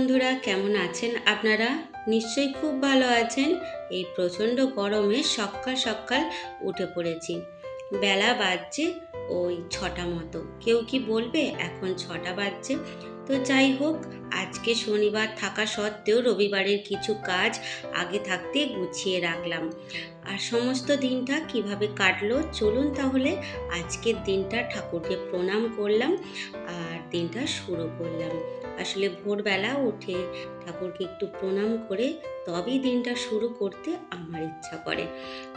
বন্ধুরা, কেমন আছেন আপনারা? নিশ্চয়ই খুব ভালো আছেন। এই প্রচণ্ড গরমে সকাল সকাল উঠে পড়েছি। বেলা বাজছে ওই 6টা মতো। কেউ কি বলবে এখন 6টা বাজছে? তো যাই হোক, আজকে শনিবার থাকা সত্ত্বেও রবিবারের কিছু কাজ আগে থাকতে গুছিয়ে রাখলাম। আর সমস্ত দিনটা কিভাবে কাটলো চলুন তাহলে আজকের দিনটা ঠাকুরকে প্রণাম করলাম আর দিনটা শুরু করলাম। আসলে ভোরবেলা উঠে ঠাকুরকে একটু প্রণাম করে তবেই দিনটা শুরু করতে আমার ইচ্ছা করে।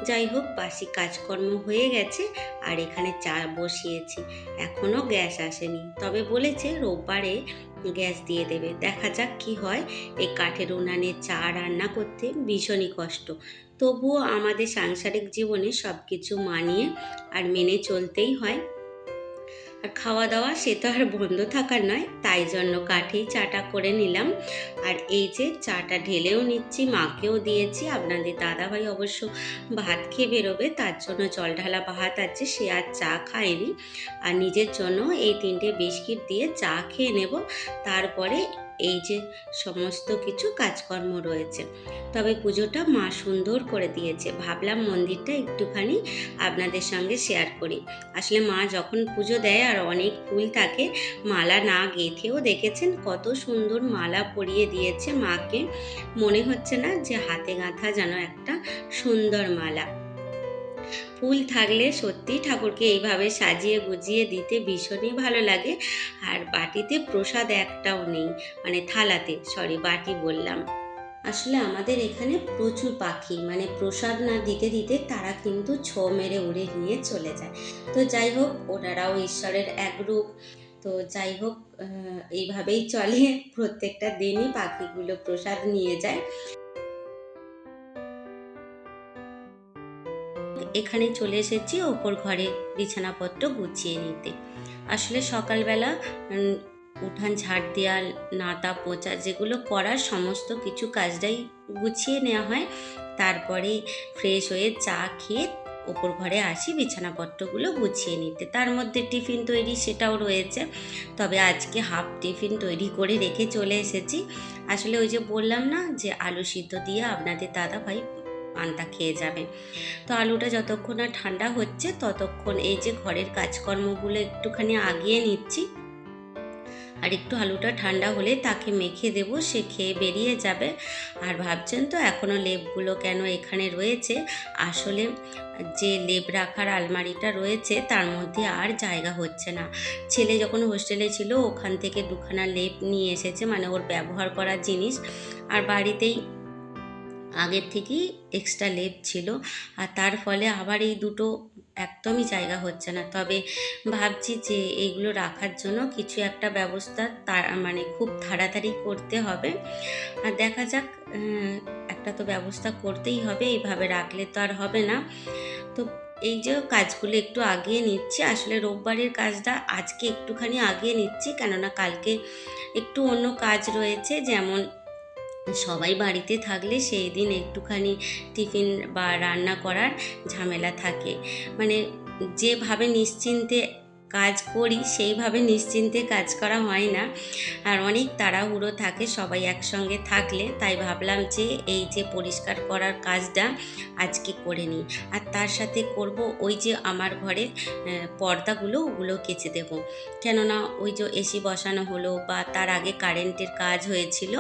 যাই হোক, বাসি কাজকর্ম হয়ে গেছে আর এখানে চা বসিয়েছি। এখনও গ্যাস আসেনি, তবে বলেছে রোববারে গ্যাস দিয়ে দেবে। দেখা যাক কি হয়। এই কাঠের উনানে চা রান্না করতে ভীষণই কষ্ট, তবুও আমাদের সাংসারিক জীবনে সব কিছু মানিয়ে আর মেনে চলতেই হয়। আর খাওয়া দাওয়া সে তো আর বন্ধ থাকার নয়, তাই জন্য কাঠেই চাটা করে নিলাম। আর এই যে চাটা ঢেলেও নিচ্ছি, মাকেও দিয়েছি। আপনাদের দাদাভাই অবশ্য ভাত খেয়ে বেরোবে, তার জন্য জল ঢালা ভাত আছে, সে আর চা খায়নি। আর নিজের জন্য এই 3টে বিস্কিট দিয়ে চা খেয়ে নেব। তারপরে এই যে সমস্ত কিছু কাজকর্ম রয়েছে। তবে পুজোটা মা সুন্দর করে দিয়েছে। ভাবলাম মন্দিরটা একটুখানি আপনাদের সঙ্গে শেয়ার করি। আসলে মা যখন পুজো দেয় আর অনেক ফুল থাকে, মালা না গেঁথেও দেখেছেন কত সুন্দর মালা পরিয়ে দিয়েছে মাকে। মনে হচ্ছে না যে হাতে গাঁথা যেন একটা সুন্দর মালা। ফুল থাকলে সত্যি ঠাকুরকে এইভাবে সাজিয়ে গুজিয়ে দিতে ভীষণই ভালো লাগে। আর বাটিতে প্রসাদ একটাও নেই, মানে থালাতে, সরি বাটি বললাম। আসলে আমাদের এখানে প্রচুর পাখি, মানে প্রসাদ না দিতে দিতে তারা কিন্তু ছো মেরে উড়ে নিয়ে চলে যায়। তো যাই হোক, ওনারাও ঈশ্বরের এক রূপ। তো যাই হোক, এইভাবেই চলে। প্রত্যেকটা দিনই পাখিগুলো প্রসাদ নিয়ে যায়। এখানে চলে এসেছি ওপর ঘরে বিছানাপত্র গুছিয়ে নিতে। আসলে সকালবেলা উঠান ঝাড় দেওয়া, নাতা পোঁচা যেগুলো করার সমস্ত কিছু কাজটাই গুছিয়ে নেওয়া হয়। তারপরে ফ্রেশ হয়ে চা খেয়ে ওপর ঘরে আসি বিছানাপত্রগুলো গুছিয়ে নিতে। তার মধ্যে টিফিন তৈরি সেটাও রয়েছে, তবে আজকে হাফ টিফিন তৈরি করে রেখে চলে এসেছি। আসলে ওই যে বললাম না যে আলু সিদ্ধ দিয়ে আপনাদের দাদাভাই পান্তা খেয়ে যাবে। তো আলুটা যতক্ষণ না ঠান্ডা হচ্ছে ততক্ষণ এই যে ঘরের কাজকর্মগুলো একটুখানি আগিয়ে নিচ্ছি। আর একটু আলুটা ঠান্ডা হলে তাকে মেখে দেব, সে খেয়ে বেরিয়ে যাবে। আর ভাবছেন তো এখনও লেপগুলো কেন এখানে রয়েছে? আসলে যে লেপ রাখার আলমারিটা রয়েছে তার মধ্যে আর জায়গা হচ্ছে না। ছেলে যখন হোস্টেলে ছিল ওখান থেকে 2খানা লেপ নিয়ে এসেছে, মানে ওর ব্যবহার করার জিনিস। আর বাড়িতেই আগের থেকেই এক্সট্রা লেপ ছিল, আর তার ফলে আবার এই দুটো একদমই জায়গা হচ্ছে না। তবে ভাবছি যে এইগুলো রাখার জন্য কিছু একটা ব্যবস্থা তার মানে খুব তাড়াতাড়ি করতে হবে। আর দেখা যাক, একটা তো ব্যবস্থা করতেই হবে, এইভাবে রাখলে তো আর হবে না। তো এই যে কাজগুলো একটু আগিয়ে নিচ্ছি। আসলে রোববারের কাজটা আজকে একটুখানি আগিয়ে নিচ্ছি, কেননা কালকে একটু অন্য কাজ রয়েছে। যেমন সবাই বাড়িতে থাকলে সেই দিন একটুখানি টিফিন বা রান্না করার ঝামেলা থাকে। মানে যেভাবে নিশ্চিন্তে কাজ করি সেইভাবে নিশ্চিন্তে কাজ করা হয় না, আর অনেক তাড়াহুড়ো থাকে সবাই একসঙ্গে থাকলে। তাই ভাবলাম যে এই যে পরিষ্কার করার কাজটা আজকে করে নিই। আর তার সাথে করব ওই যে আমার ঘরের পর্দাগুলো, ওগুলো কেচে দেবো। কেননা ওই যে এসি বসানো হলো বা তার আগে কারেন্টের কাজ হয়েছিল,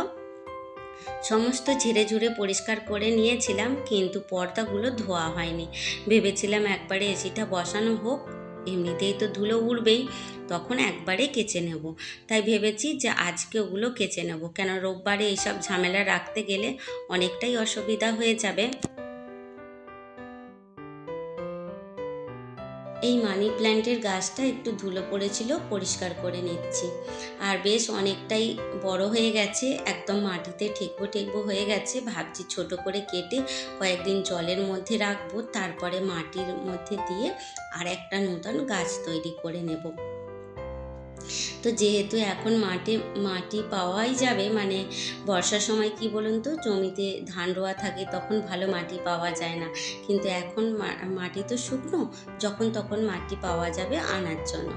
সমস্ত ঝেড়ে ঝুড়ে পরিষ্কার করে নিয়েছিলাম, কিন্তু পর্দাগুলো ধোয়া হয়নি। ভেবেছিলাম একবারে এসিটা বসানো হোক, এমনিতেই তো ধুলো উড়বেই, তখন একবারে কেচে নেব। তাই ভেবেছি যে আজকে ওগুলো কেচে নেব, কেন রোববারে এইসব ঝামেলা রাখতে গেলে অনেকটাই অসুবিধা হয়ে যাবে। এই মানি প্ল্যান্টের গাছটা একটু ধুলো পড়েছিল, পরিষ্কার করে নিচ্ছি। আর বেশ অনেকটাই বড় হয়ে গেছে, একদম মাটিতে ঠেকবো ঠেকবো হয়ে গেছে। ভাবছি ছোট করে কেটে কয়েকদিন জলের মধ্যে রাখবো, তারপরে মাটির মধ্যে দিয়ে আর একটা নতুন গাছ তৈরি করে নেব। তো যেহেতু এখন মাটি পাওয়াই যাবে, মানে বর্ষার সময় কি বলুন তো, জমিতে ধান রোয়া থাকে তখন ভালো মাটি পাওয়া যায় না, কিন্তু এখন মাটি তো শুকনো, যখন তখন মাটি পাওয়া যাবে আনার জন্য।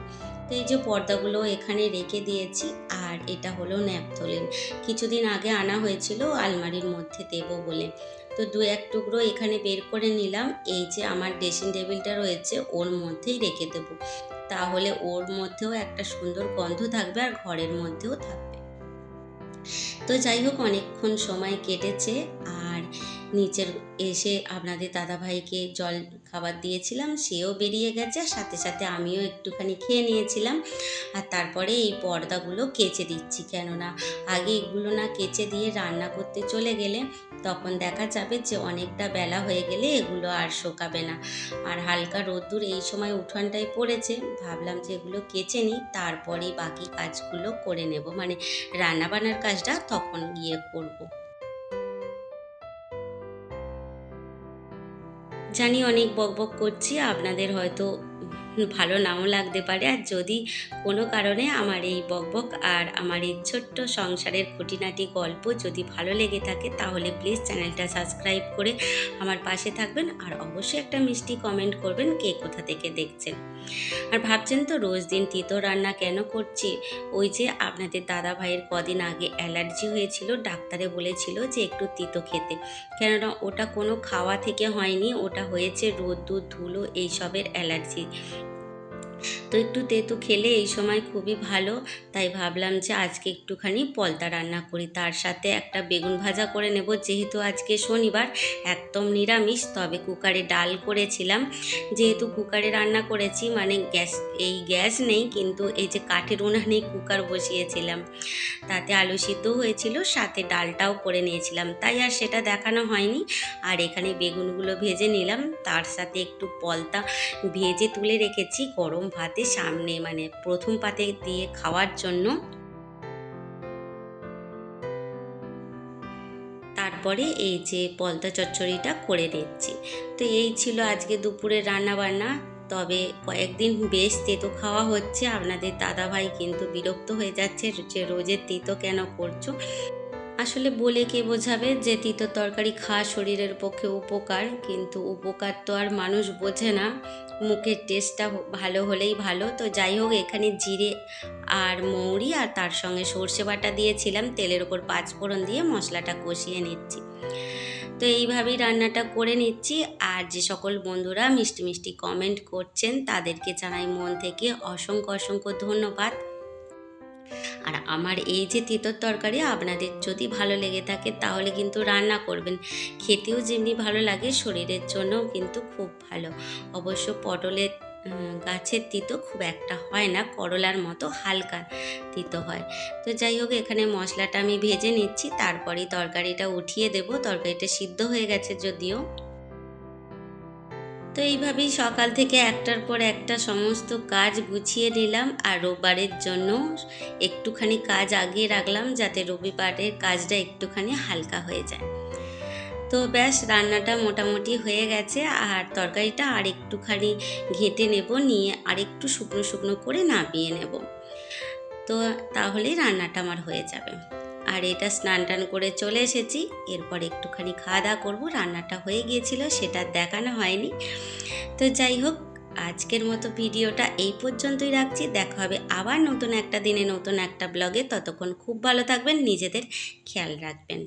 তো এই যে পর্দাগুলো এখানে রেখে দিয়েছি, আর এটা হলো ন্যাপথলিন। কিছুদিন আগে আনা হয়েছিল আলমারির মধ্যে দেবো বলে। তো দু এক টুকরো এখানে বের করে নিলাম। এই যে আমার ড্রেসিং টেবিলটা রয়েছে ওর মধ্যেই রেখে দেবো, তাহলে ওর মধ্যেও একটা সুন্দর গন্ধ থাকবে আর ঘরের মধ্যেও থাকবে। তো যাই হোক, অনেকক্ষণ সময় কেটেছে, আর নিচের এসে আপনাদের দাদাভাইকে জল খাবার দিয়েছিলাম, সেও বেরিয়ে গেছে, সাথে সাথে আমিও একটুখানি খেয়ে নিয়েছিলাম। আর তারপরে এই পর্দাগুলো কেচে দিচ্ছি, কেননা আগে এগুলো না কেচে দিয়ে রান্না করতে চলে গেলে তখন দেখা যাবে যে অনেকটা বেলা হয়ে গেলে এগুলো আর শোকাবে না। আর হালকা রোদ্দুর এই সময় উঠানটায় পড়েছে, ভাবলাম যে এগুলো কেচে নিই, তারপরেই বাকি কাজগুলো করে নেব, মানে রান্নাবান্নার কাজটা তখন গিয়ে করব। জানি অনেক বকবক করছি, আপনাদের হয়তো ভালো নাও লাগতে পারে। আর যদি কোনো কারণে আমার এই বকবক আর আমার এই ছোট্ট সংসারের খুঁটিনাটি গল্প যদি ভালো লেগে থাকে, তাহলে প্লিজ চ্যানেলটা সাবস্ক্রাইব করে আমার পাশে থাকবেন, আর অবশ্যই একটা মিষ্টি কমেন্ট করবেন কে কোথা থেকে দেখছেন। আর ভাবছেন তো রোজ দিন তিতো রান্না কেন করছি? ওই যে আপনাদের দাদা ভাইয়ের কদিন আগে অ্যালার্জি হয়েছিল, ডাক্তারে বলেছিল যে একটু তিতো খেতে, কেননা ওটা কোনো খাওয়া থেকে হয়নি, ওটা হয়েছে রোদ্দুর ধুলো এইসবের অ্যালার্জি। তো একটু তেঁতু খেলে এই সময় খুবই ভালো, তাই ভাবলাম যে আজকে একটুখানি পলতা রান্না করি, তার সাথে একটা বেগুন ভাজা করে নেব। যেহেতু আজকে শনিবার, একদম নিরামিষ, তবে কুকারে ডাল করেছিলাম। যেহেতু কুকারে রান্না করেছি, মানে গ্যাস নেই, কিন্তু এই যে কাঠের উনানেই কুকার বসিয়েছিলাম, তাতে আলু সিদ্ধ হয়েছিল, সাথে ডালটাও করে নিয়েছিলাম, তাই আর সেটা দেখানো হয়নি। আর এখানে বেগুনগুলো ভেজে নিলাম, তার সাথে একটু পলতা ভেজে তুলে রেখেছি গরম ভাতে সামনে, মানে প্রথম পাতে দিয়ে খাওয়ার জন্য। তারপরে এই যে পলতা চচ্চড়িটা করে নিচ্ছি। তো এই ছিল আজকে দুপুরের রান্না বান্না। তবে কয়েকদিন বেশ তেতো খাওয়া হচ্ছে, আপনাদের দাদাভাই কিন্তু বিরক্ত হয়ে যাচ্ছে যে রোজের তিতো কেন করছো। আসলে বলে কে বোঝাবে যে তিতো তরকারি খাওয়া শরীরের পক্ষে উপকার, কিন্তু উপকার তো আর মানুষ বোঝে না, মুখের টেস্টটা ভালো হলেই ভালো। তো যাই হোক, এখানে জিরে আর মৌরি আর তার সঙ্গে সর্ষে বাটা দিয়েছিলাম, তেলের ওপর পাঁচফোড়ন দিয়ে মশলাটা কষিয়ে নিচ্ছি। তো এইভাবেই রান্নাটা করে নিচ্ছি। আর যে সকল বন্ধুরা মিষ্টি মিষ্টি কমেন্ট করছেন, তাদেরকে জানাই মন থেকে অসংখ্য অসংখ্য ধন্যবাদ। আর আমার এই যে তিতর তরকারি আপনাদের যদি ভালো লেগে থাকে, তাহলে কিন্তু রান্না করবেন, খেতেও যেমনি ভালো লাগে শরীরের জন্যও কিন্তু খুব ভালো। অবশ্য পটলের গাছের তিতো খুব একটা হয় না, করলার মতো হালকা তিতো হয়। তো যাই হোক, এখানে মশলাটা আমি ভেজে নিচ্ছি, তারপরেই তরকারিটা উঠিয়ে দেব। তরকারিটা সিদ্ধ হয়ে গেছে যদিও। তো এইভাবেই সকাল থেকে একটার পর একটা সমস্ত কাজ গুছিয়ে নিলাম, আর রোববারের জন্য একটুখানি কাজ আগিয়ে রাখলাম, যাতে রবিবারের কাজটা একটুখানি হালকা হয়ে যায়। তো ব্যাস, রান্নাটা মোটামুটি হয়ে গেছে, আর তরকারিটা আর একটুখানি ঘেঁটে নেব, নিয়ে আর একটু শুকনো শুকনো করে নামিয়ে নেব। তো তাহলেই রান্নাটা আমার হয়ে যাবে। আর এটা স্নান টান করে চলে এসেছি, এরপর একটুখানি খাওয়া দাওয়া করবো। রান্নাটা হয়ে গিয়েছিল, সেটা দেখানো হয়নি। তো যাই হোক, আজকের মতো ভিডিওটা এই পর্যন্তই রাখছি। দেখা হবে আবার নতুন একটা দিনে নতুন একটা ব্লগে। ততক্ষণ খুব ভালো থাকবেন, নিজেদের খেয়াল রাখবেন।